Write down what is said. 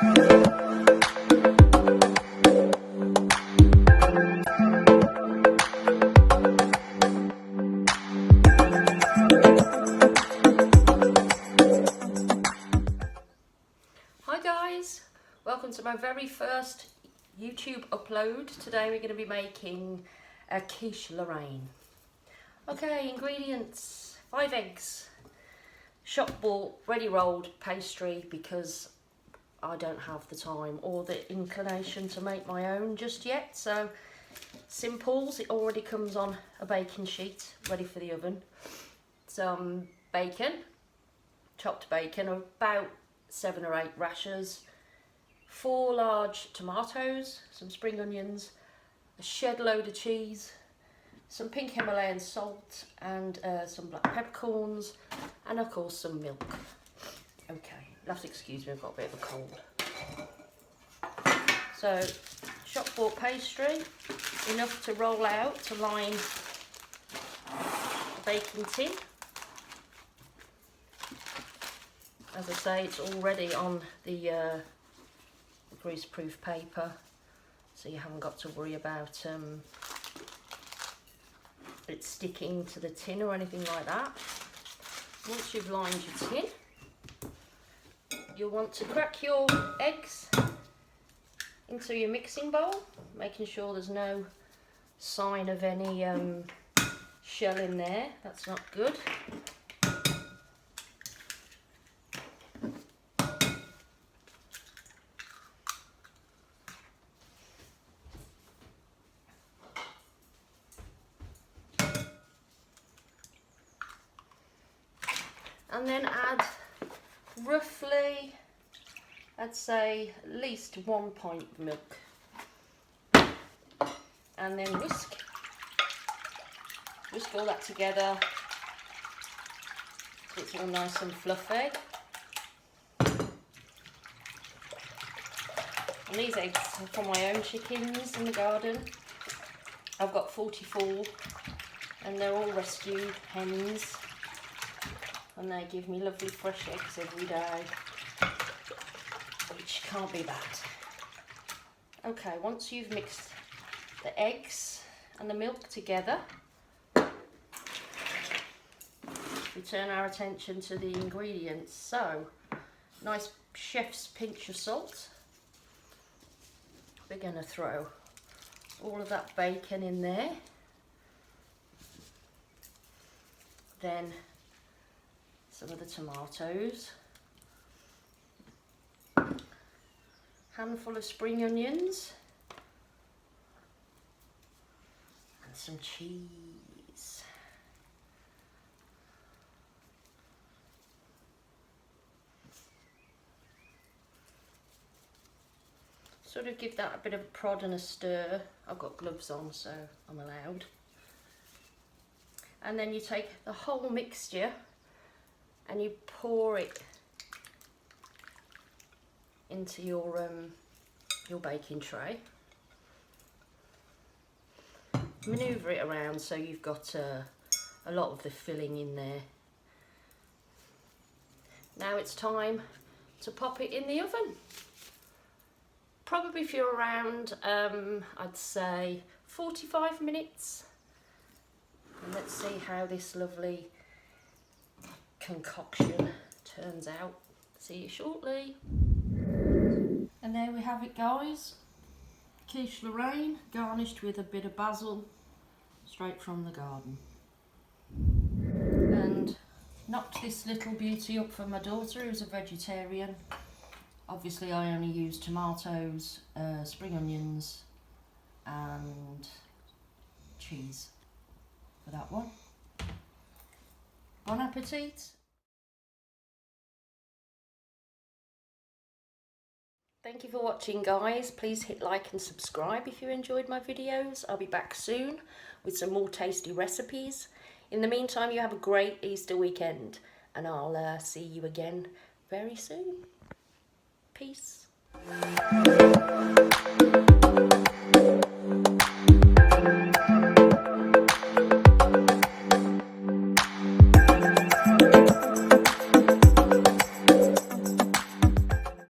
Hi guys, welcome to my very first YouTube upload. Today we're going to be making a quiche Lorraine. Okay, ingredients: 5 eggs, shop bought ready rolled pastry because I don't have the time or the inclination to make my own just yet. So simples, it already comes on a baking sheet ready for the oven. Some bacon, chopped bacon, about 7 or 8 rashers, 4 large tomatoes, some spring onions, a shed load of cheese, some pink Himalayan salt, and some black peppercorns, and of course some milk. Okay, you'll have to excuse me, I've got a bit of a cold. So, shop bought pastry, enough to roll out to line the baking tin. As I say, it's already on the grease-proof paper, so you haven't got to worry about it sticking to the tin or anything like that. Once you've lined your tin, you'll want to crack your eggs into your mixing bowl, making sure there's no sign of any shell in there. That's not good. And then add roughly, I'd say at least 1 pint of milk. And then whisk all that together so it's all nice and fluffy. And these eggs are from my own chickens in the garden. I've got 44 and they're all rescued hens. And they give me lovely fresh eggs every day, which can't be bad. Okay, once you've mixed the eggs and the milk together, we turn our attention to the ingredients. So, nice chef's pinch of salt. We're going to throw all of that bacon in there. Then some of the tomatoes, handful of spring onions, and some cheese. Sort of give that a bit of a prod and a stir. I've got gloves on, so I'm allowed. And then you take the whole mixture and you pour it into your baking tray. Manoeuvre it around so you've got a lot of the filling in there. Now it's time to pop it in the oven. Probably if you're around, I'd say 45 minutes. And let's see how this lovely concoction turns out. See you shortly. And there we have it, guys. Quiche Lorraine, garnished with a bit of basil, straight from the garden. And knocked this little beauty up for my daughter, who's a vegetarian. Obviously I only use tomatoes, spring onions and cheese for that one. Bon appetit! Thank you for watching, guys. Please hit like and subscribe if you enjoyed my videos. I'll be back soon with some more tasty recipes. In the meantime, you have a great Easter weekend and I'll see you again very soon. Peace.